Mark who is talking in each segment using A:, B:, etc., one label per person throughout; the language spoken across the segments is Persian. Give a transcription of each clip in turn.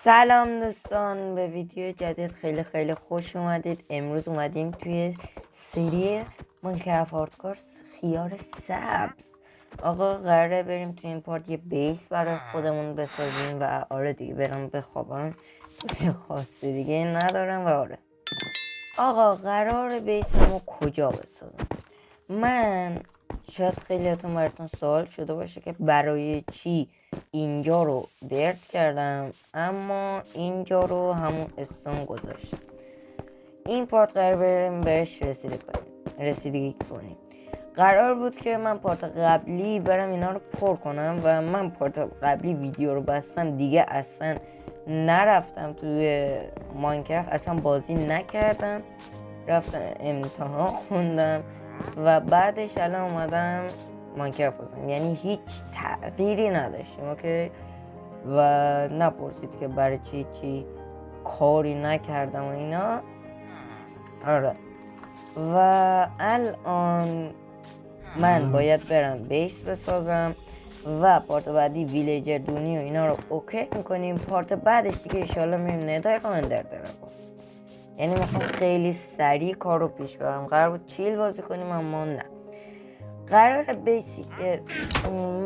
A: سلام دوستان، به ویدیو جدید خیلی خوش اومدید. امروز اومدیم توی سری ماینکرافت هاردکور خیار سبز. آقا قراره بریم توی این پارت یه بیس برای خودمون بسازیم و آره دیگه برم بخوابم. خاصی دیگه ندارم و آره آقا قرار بیسمو کجا بسازم. من شاید خیلیاتون براتون سوال شده باشه که برای چی اینجا رو درت کردم اما اینجا رو همون استون گذاشتم. این پارت قرار بریم بهش رسیدگی کنیم. قرار بود که من پارت قبلی برم اینا رو پر کنم و من پارت قبلی ویدیو رو بستم دیگه، اصلا نرفتم توی ماینکرافت، اصلا بازی نکردم، رفتم امتحان خوندم و بعدش الان اومدم ماینکرافت بازم، یعنی هیچ تغییری نداشتیم. اوکی و نپرسید که برای چی کاری نکردم و اینا. آره و الان من باید برم بیس بسازم و پارت بعدی ویلیجر دونی و اینا رو اوکی میکنیم. پارت بعدش دیگه انشالله میریم ندای کامندر دارم. یعنی میخوام خیلی سریع کار رو پیش برم. قرار بود چیل بازی کنیم اما نه. قرار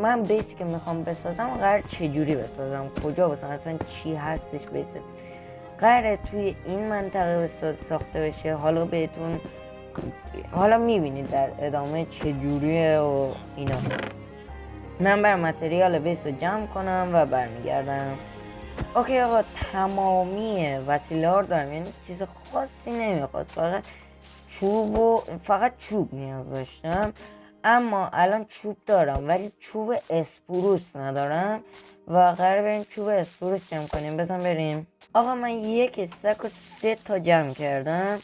A: من بیسی که میخوام بسازم قرار چجوری بسازم، کجا بسازم، اصلا چی هستش بیسه. قراره توی این منطقه ساخته بشه. حالا میبینید در ادامه چجوریه و اینا. من برم متریال بیس رو جمع کنم و برمیگردم. اوکی آقا، تمامی وسیله ها رو دارم، یعنی چیز خاصی نمیخواد، فقط چوب نیاز داشتم. اما الان چوب دارم ولی چوب اسپروس ندارم و قرار بریم چوب اسپروس جمع کنیم. بزن بریم. آقا من یک استک و 3 تا جمع کردم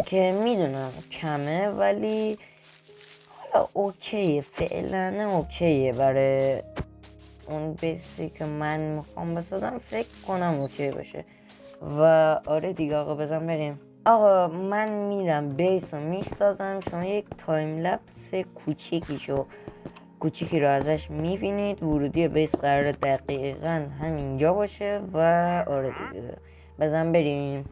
A: که میدونم کمه ولی حالا اوکیه، فعلا اوکیه. برای اون بیسی که من میخوام بسازم فکر کنم اوکی باشه و آره دیگه. آقا بزن بریم. آقا من میرم بیس رو میسازم، شما یک تایم لپس کوچیکی رو ازش میبینید. ورودی بیس قرار دقیقا همینجا باشه و آره دیگه بزن بریم.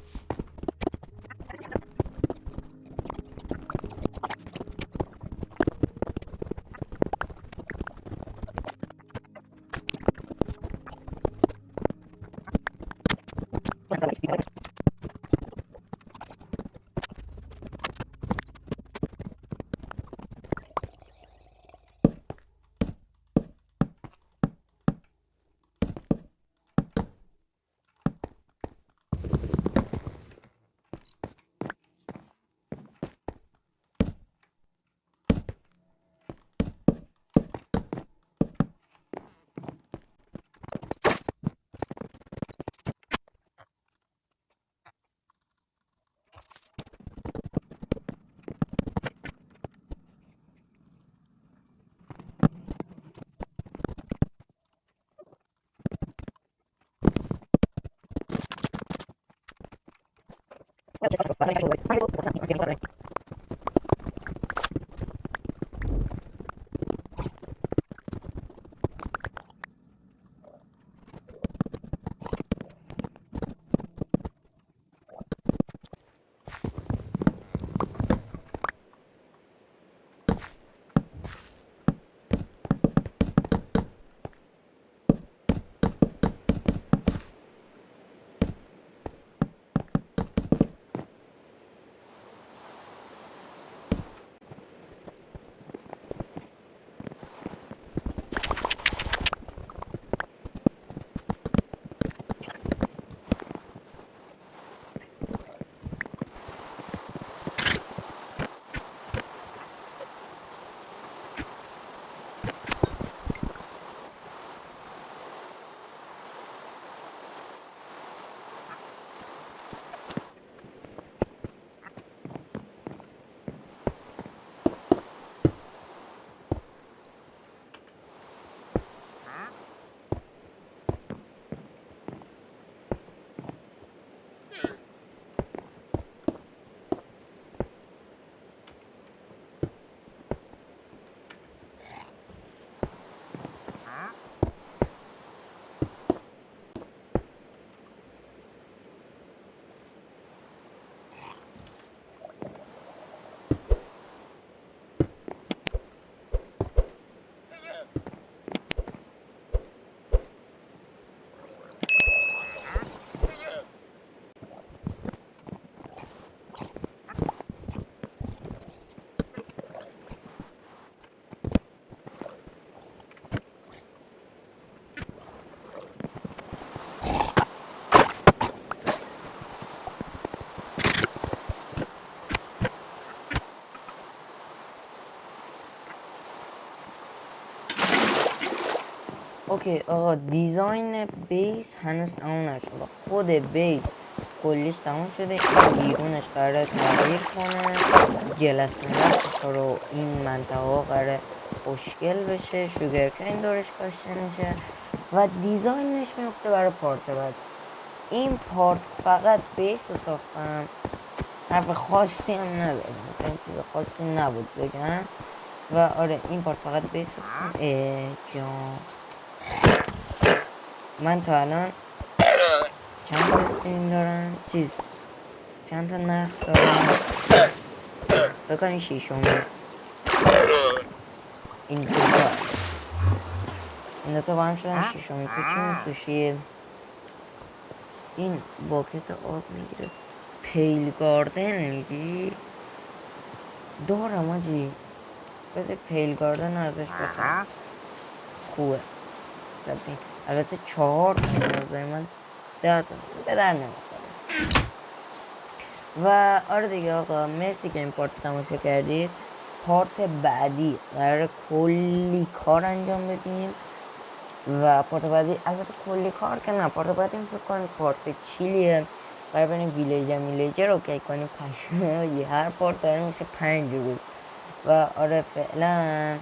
A: اوکی آقا دیزاین بیس هنوز تموم نشده. خود بیس کلیش تموم شده. این بیرونش قراره تغییر کنه. جلس ملسش رو این منطقه ها قراره خوشگل بشه. شوگرکین دورش کاشته میشه و دیزاینش میفته برای پارت بعد. این پارت فقط بیس رو ساختم، حرف خاصی هم ندارم، این چیز خاصی نبود بگم. و آره این پارت فقط بیس رو ساختم. من تا الان چند تا استریم دارم، چند تا نخ دارم، بکنی شیشونی. این دوتا با هم شدن شیشونی. تو چی میسوشی؟ این باکت آب میگیره. پیل گاردن میگی؟ دارم آجی، بذار پیل گاردن ازش بخوام. خوبه البته 4 نظر من 10 تا به در نمیخوره. و آره دیگه آقا، مرسی که این پارت تماشا کردید. پارت بعدی قرار کلی کار انجام بدیم و پارت بعدی البته کلی کار که نه، پارت بعدی فکر کنم پارت چیلیه. قرار بریم ویلیجر رو اوکی کنیم. پشمه هر پارت داره میشه 5 روز. و آره فعلا